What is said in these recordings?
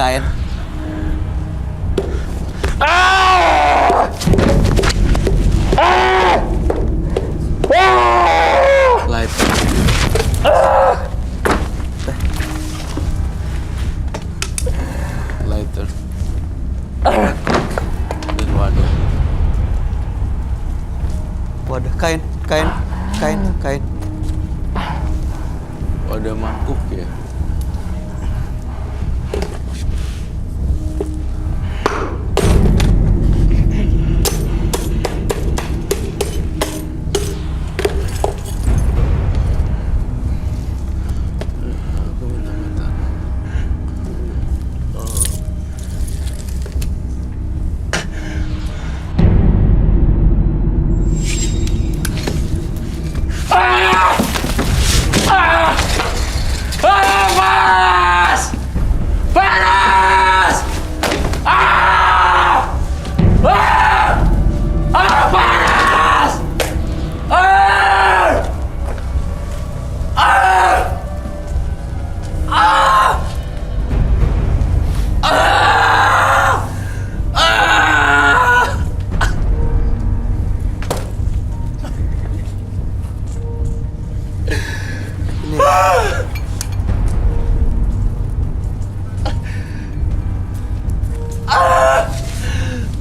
kain. Lighter. Lighter. Dan wadah. Wadah kain. Wadah mangkuk ya.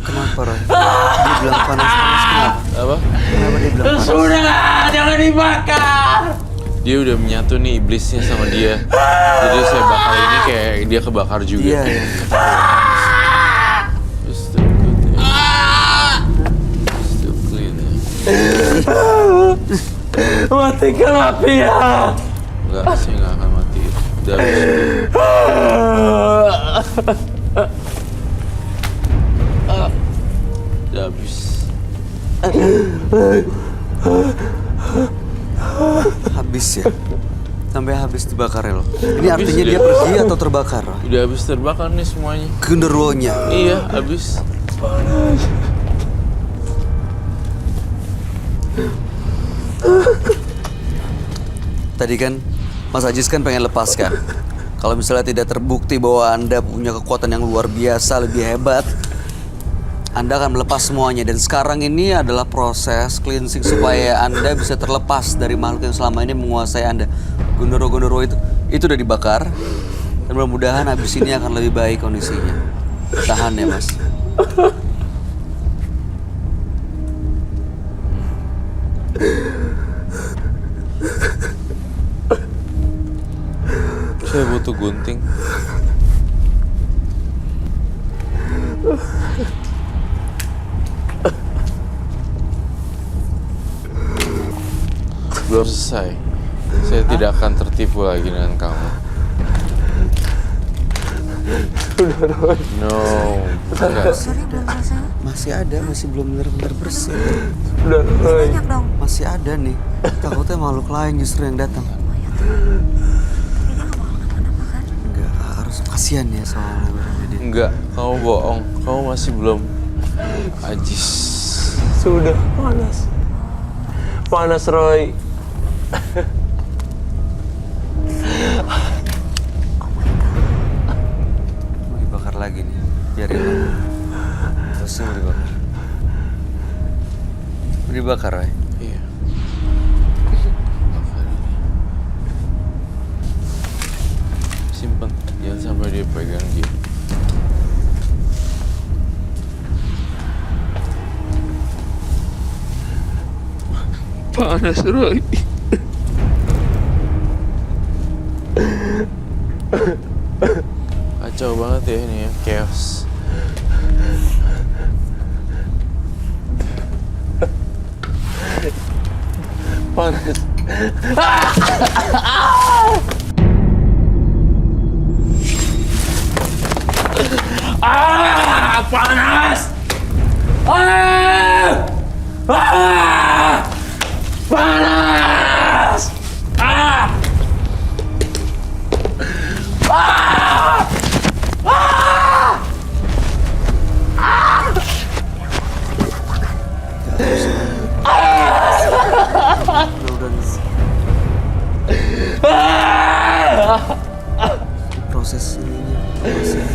Kenapa, Roy? Dia bilang panas-panas kenapa? Apa? Kenapa dia bilang panas? Sudah, jangan dibakar. Dia udah menyatu nih iblisnya sama dia. Jadi saya bakar ini kayak dia kebakar juga. Iya, ya. Still good ya. Still clean ya. Matikan apinya. Enggak, saya nggak akan mati. Udah habis. Udah habis. Habis ya? Sampai habis dibakar ya lo? Ini Habis artinya udah. dia pergi atau terbakar? Roy? Udah habis terbakar nih semuanya. Genderuwonya. Iya, habis. Tadi kan Mas Ajis kan pengen lepaskan. Kalau misalnya tidak terbukti bahwa Anda punya kekuatan yang luar biasa, lebih hebat, Anda akan melepas semuanya. Dan sekarang ini adalah proses cleansing supaya Anda bisa terlepas dari makhluk yang selama ini menguasai Anda. Gunduro-gunduro itu udah dibakar. Dan mudah-mudahan habis ini akan lebih baik kondisinya. Tahan ya, Mas. Saya butuh gunting. Belum selesai. Saya tidak akan tertipu lagi dengan kamu. No, bukan. Sorry, belum selesai. Masih ada, masih belum benar-benar bersih. Banyak dong. Masih ada nih. Takutnya makhluk lain justru yang datang. Tapi dia nggak bakal kenapa-napa kan? Enggak, harus kasihan ya soalnya. Enggak, kamu bohong. Kamu masih belum Ajis. Sudah panas. Panas, Roy. Mau dibakar lagi nih. Biarin lah. Terusnya mau dibakar. Mau dibakar, Ray? Iya. Simpen, jangan sampai dia pegang dia. Panas, Roy. Kacau banget ya ini ya, chaos. Panas. Panas. Panas. Proses ininya, proses ini.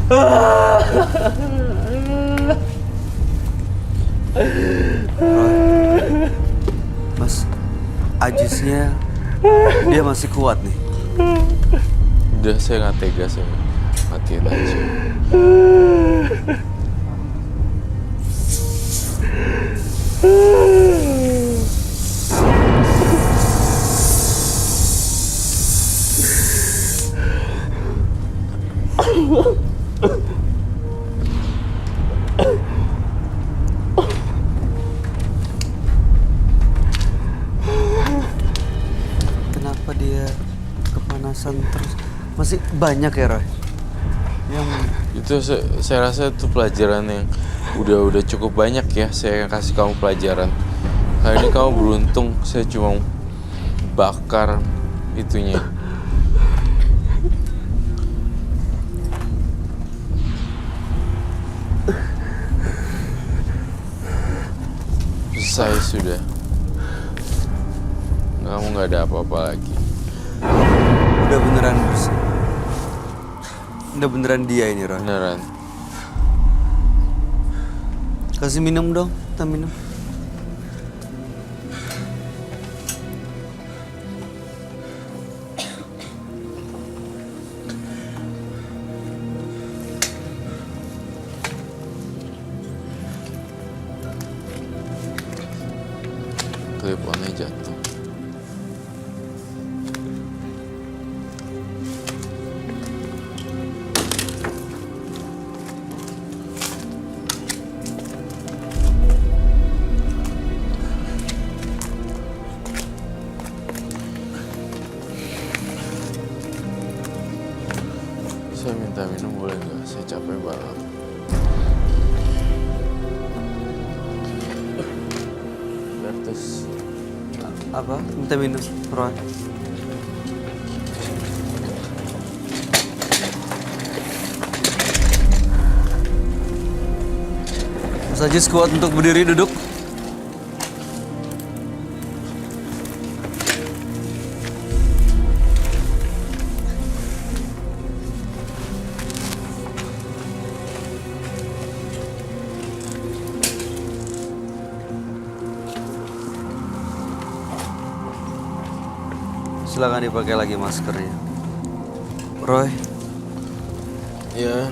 Mas, Ajisnya dia masih kuat nih. Udah, saya nggak tega, saya matiin aja. Kenapa dia kepanasan terus? Masih banyak ya, Roy? Yang Itu saya rasa itu pelajaran yang udah cukup banyak ya. Saya kasih kamu pelajaran. Kali ini kamu beruntung, saya cuma bakar itunya. Selesai sudah. Kamu nggak ada apa-apa lagi. udah beneran bersih. Udah beneran dia ini, Roy. Beneran. Kasih minum dong, kita minum. Teleponnya jatuh. Saya minta minum boleh nggak? Saya capek banget. Bertus. Apa? Minta minum, Roy. Mas Ajis kuat untuk berdiri duduk. Silakan dipakai lagi maskernya. Roy, Ya,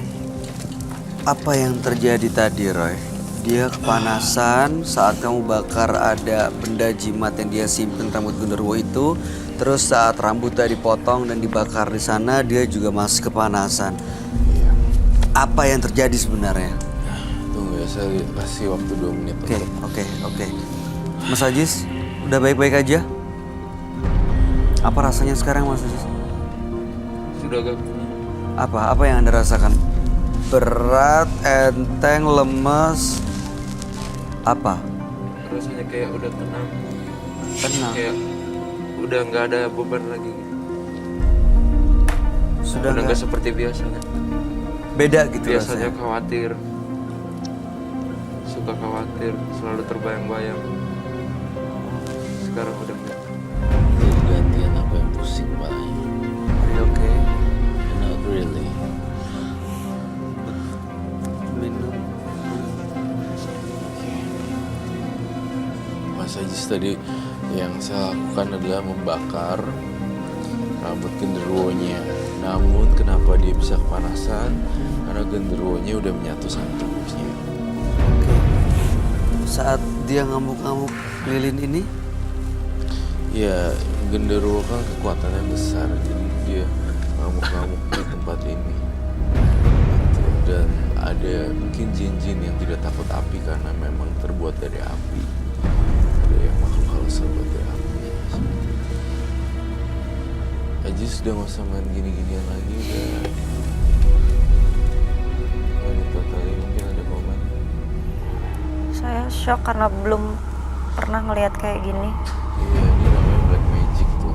apa yang terjadi tadi, Roy? Dia kepanasan saat kamu bakar ada benda jimat yang dia simpen rambut genderuwo itu. Terus saat rambutnya dipotong dan dibakar di sana, dia juga masih kepanasan. Apa yang terjadi sebenarnya? tunggu ya, saya kasih waktu 2 menit. Oke. Mas Ajis, udah baik-baik aja? Apa rasanya sekarang, Mas Ajis? Sudah agak Apa yang Anda rasakan? Berat, enteng, lemes, apa? rasanya kayak udah tenang, Tenang. kayak udah nggak ada beban lagi. Sudah Udah nggak nggak seperti biasanya. beda gitu Biasanya rasanya. khawatir, suka khawatir, selalu terbayang-bayang. Sekarang udah nggak. Jadi gantian apa yang pusing kepalanya? Oke. Not really. Minum. Mas Ajis tadi yang saya lakukan adalah membakar rambut genderuwonya. Namun kenapa dia bisa kepanasan? Karena genderuwonya udah menyatu sama tubuhnya. Oke. Saat dia ngamuk-ngamuk lilin ini, Ya, genderuwo kan kekuatannya besar, jadi dia ngamuk-ngamuk di tempat ini. Gitu. Dan ada mungkin jin-jin yang tidak takut api karena memang terbuat dari api. Ada yang makhluk halus terbuat dari api. Ajis udah gak usah main gini-ginian lagi, udah. Wanita tadi mungkin ada komen. Saya shock karena belum pernah ngelihat kayak gini. Iya, ini namanya black magic tuh.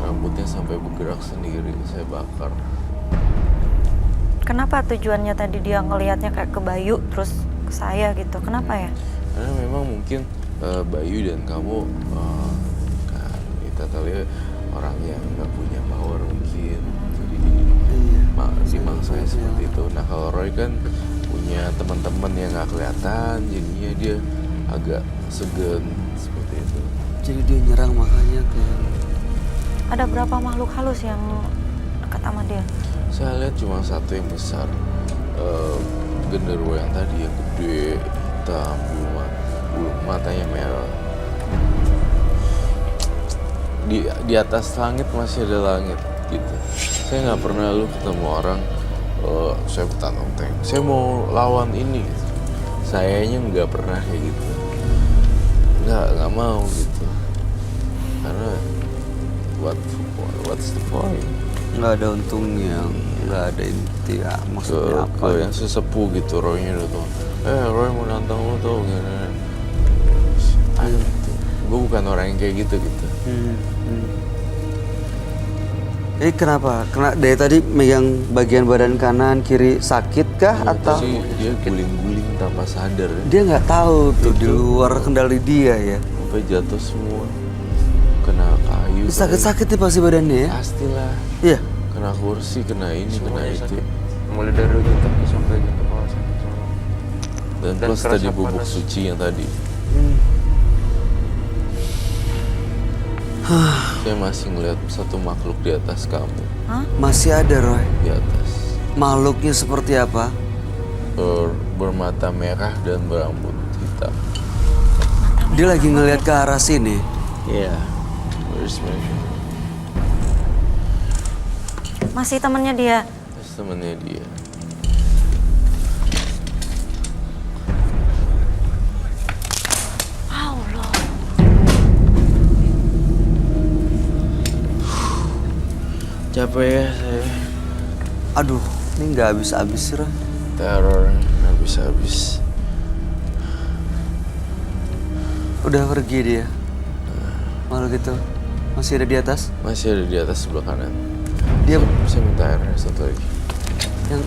Rambutnya sampai bergerak sendiri, saya bakar. Kenapa tujuannya tadi dia ngelihatnya kayak ke Bayu terus ke saya gitu? Kenapa ya? Karena memang mungkin Bayu dan kamu kan kita tahu ya orang yang nggak punya power mungkin, jadi dimangsanya seperti itu. kalau Roy kan punya teman-teman yang nggak kelihatan, jadinya dia agak segan seperti itu. Jadi dia nyerang makanya kayak... Ada berapa makhluk halus yang dekat sama dia? Saya lihat cuma satu yang besar, genderuwo yang tadi yang gede, hitam, bulu matanya merah. Di atas langit masih ada langit gitu. Saya nggak pernah lu ketemu orang, saya bertantang tank, saya mau lawan ini. Gitu. Sayanya nggak pernah kayak gitu. Nggak mau gitu. Karena what's the point? Nggak ada untungnya, nggak ada inti ya, maksudnya apa? Kalau yang sesepuh gitu, Roy-nya udah tau, Roy mau nantang lu tuh, gini. Gue bukan orang yang kayak gitu. Kenapa? Kena dari tadi megang bagian badan kanan, kiri sakit kah atau? Sih dia guling-guling tanpa sadar. Dia nggak tahu tuh di luar kendali dia ya. Sampai jatuh semua, kena kayu. Sakit-sakit nih pasti badannya ya? Pastilah. Iya. Kena kursi, kena ini, Semuanya kena itu. sakit. Mulai dari ujung kaki sampai ujung kepala sakit semua. Dan Dan plus kerasa tadi bubuk panas. suci yang tadi. Saya masih ngeliat satu makhluk di atas kamu. Masih ada Roy. Di atas. Makhluknya seperti apa? Bermata merah dan berambut hitam. Dia lagi ngelihat ke arah sini. Iya. Where's my... Masih temennya dia. Terus temennya dia. Allah. Capek ya saya. Aduh, ini nggak habis-habis sih Roy. Teror habis-habis. Udah pergi dia. Malu gitu. Masih ada di atas? Masih ada di atas sebelah kanan. Dia Saya minta air satu lagi. yang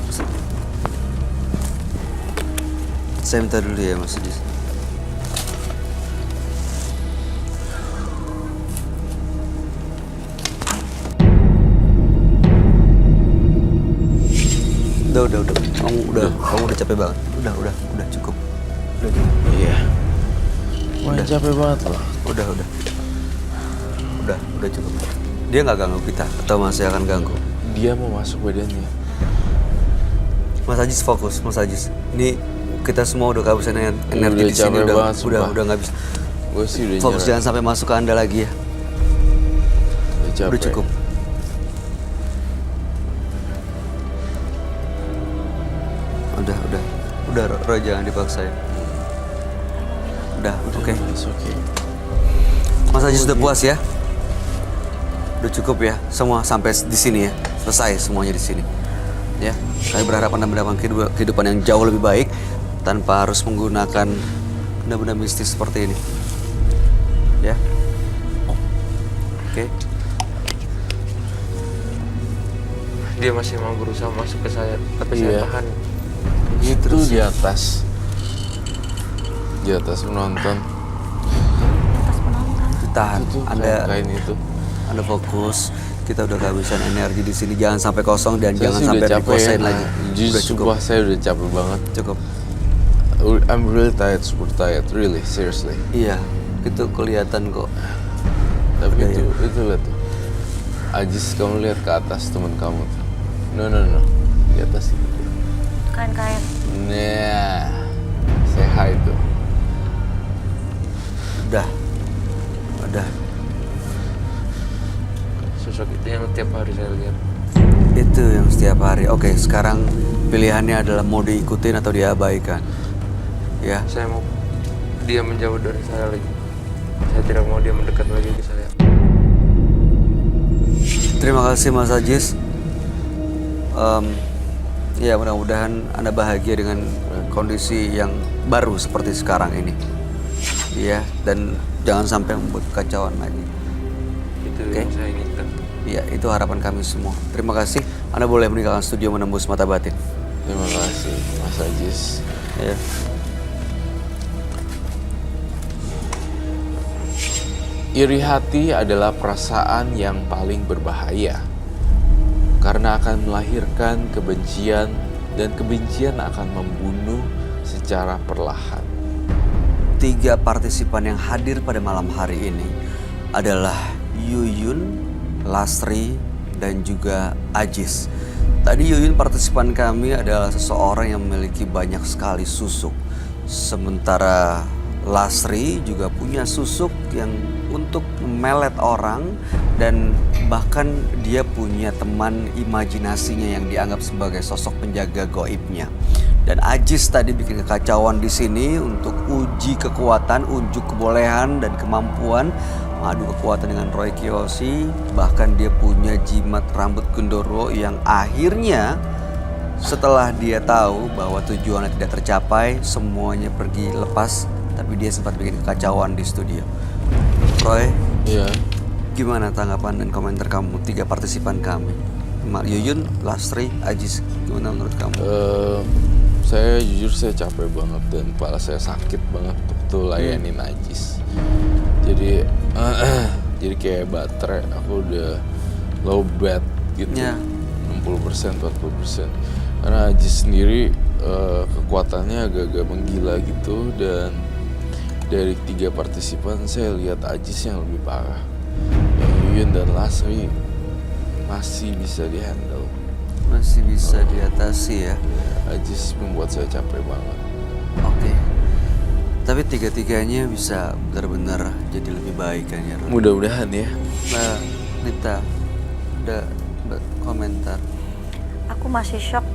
saya minta dulu ya Mas Dis. Udah. Kamu udah capek banget. Udah cukup. Iya. Wah, capek banget loh. Udah cukup. Dia nggak ganggu kita atau masih akan ganggu? Dia mau masuk badannya. Mas Ajis fokus, Mas Ajis. Ini kita semua udah kehabisan energi Udah di sini, capek banget, sumpah. udah nggak bisa. Gue sih udah Fokus nyerah. jangan sampai masuk ke Anda lagi ya. Udah capek. Udah cukup. Udah Roy jangan dipaksa ya. Udah, oke. It's okay. Mas Ajis sudah puas ya? Udah cukup ya, semua sampai di sini ya. Selesai semuanya di sini. Ya, kami berharap Anda mendapatkan kehidupan yang jauh lebih baik tanpa harus menggunakan benda-benda mistis seperti ini. Ya. Oke. Dia masih mau berusaha masuk ke saya, tapi Iya. saya tahan. Itu di atas. Di atas menonton. Atas penonton. Ditahan. Itu Anda kain itu. Anda fokus. Kita udah kehabisan energi di sini. Jangan sampai kosong dan Saya jangan sih sampai udah capek dikuasain ya. lagi. Jujur, Udah cukup. sumpah saya udah capek banget. Cukup. I'm really tired, super tired, really, seriously. Iya, itu kelihatan kok. Tapi Udah, itu lihat tuh. Ajis, kamu lihat ke atas teman kamu tuh. No. Di atas itu. Kain-kain. Nah, say hi tuh. Udah. Sosok itu yang tiap hari saya lihat. Itu yang setiap hari. Oke, sekarang pilihannya adalah mau diikutin atau diabaikan. Ya. Saya mau dia menjauh dari saya lagi. Saya tidak mau dia mendekat lagi ke saya. Terima kasih Mas Ajis. Ya mudah-mudahan Anda bahagia dengan kondisi yang baru seperti sekarang ini. Iya, dan jangan sampai membuat kekacauan lagi. Itu Oke. yang saya inginkan. Iya, itu harapan kami semua. Terima kasih. Anda boleh meninggalkan studio menembus mata batin. Terima kasih, Mas Ajis. Ya. Iri hati adalah perasaan yang paling berbahaya karena akan melahirkan kebencian dan kebencian akan membunuh secara perlahan. 3 partisipan yang hadir pada malam hari ini adalah Yuyun, Lasri, dan juga Ajis. Tadi Yuyun partisipan kami adalah seseorang yang memiliki banyak sekali susuk. Sementara Lasri juga punya susuk yang untuk memelet orang dan bahkan dia punya teman imajinasinya yang dianggap sebagai sosok penjaga goibnya. Dan Ajis tadi bikin kekacauan di sini untuk uji kekuatan, unjuk kebolehan dan kemampuan mengadu kekuatan dengan Roy Kiyoshi. Bahkan dia punya jimat rambut Gundurwo yang akhirnya setelah dia tahu bahwa tujuannya tidak tercapai, semuanya pergi lepas, tapi dia sempat bikin kekacauan di studio. Roy, Iya. gimana tanggapan dan komentar kamu 3 partisipan kami? Yuyun, Lasri, Ajis, gimana menurut kamu? Saya jujur saya capek banget dan kepala saya sakit banget untuk layanin Ajis. Jadi jadi kayak baterai aku udah low bat gitu. Ya. 60%, 40%. Karena Ajis sendiri kekuatannya agak-agak menggila gitu, dan dari 3 partisipan saya lihat Ajis yang lebih parah. Yang Yuyun dan Lasri masih bisa dihandle. Masih bisa diatasi ya. Ajis membuat saya capek banget. Oke. Tapi 3-tiganya bisa benar-benar jadi lebih baik kan ya, Roy? Mudah-mudahan ya. Nah, Nita, ada komentar. Aku masih shock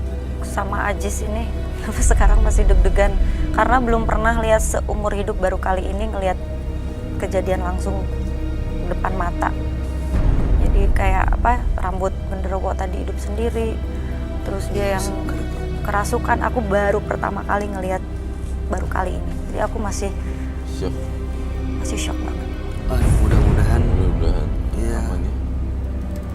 sama Ajis ini. Sampai sekarang masih deg-degan karena belum pernah lihat seumur hidup, baru kali ini ngelihat kejadian langsung depan mata. Jadi kayak apa, rambut Gundurwo tadi hidup sendiri, terus dia yang kerasukan. Aku baru pertama kali ngelihat baru kali ini. Jadi aku masih shock banget. Mudah-mudahan Mudah-mudahan Iya. aman ya.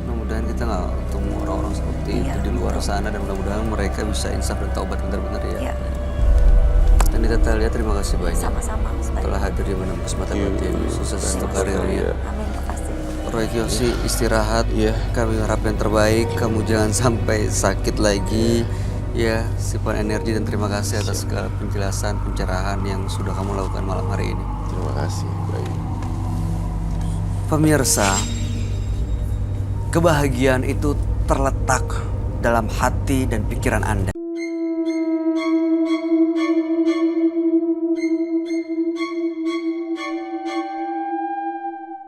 mudah-mudahan kita nggak ketemu orang-orang seperti Iya. itu di luar sana, dan mudah-mudahan mereka bisa insaf dan taubat benar-benar ya. Iya, Dan Nita Thalia, terima kasih banyak sama-sama. telah hadir di Menembus Mata Batin. Sukses untuk karirnya. Amin, makasih. Roy Kiyoshi istirahat. Iya. Kami harap yang terbaik. Kamu jangan sampai sakit lagi. Ya, simpan energi dan terima kasih atas segala penjelasan, pencerahan yang sudah kamu lakukan malam hari ini. Terima kasih. Baik. Pemirsa, kebahagiaan itu terletak dalam hati dan pikiran Anda.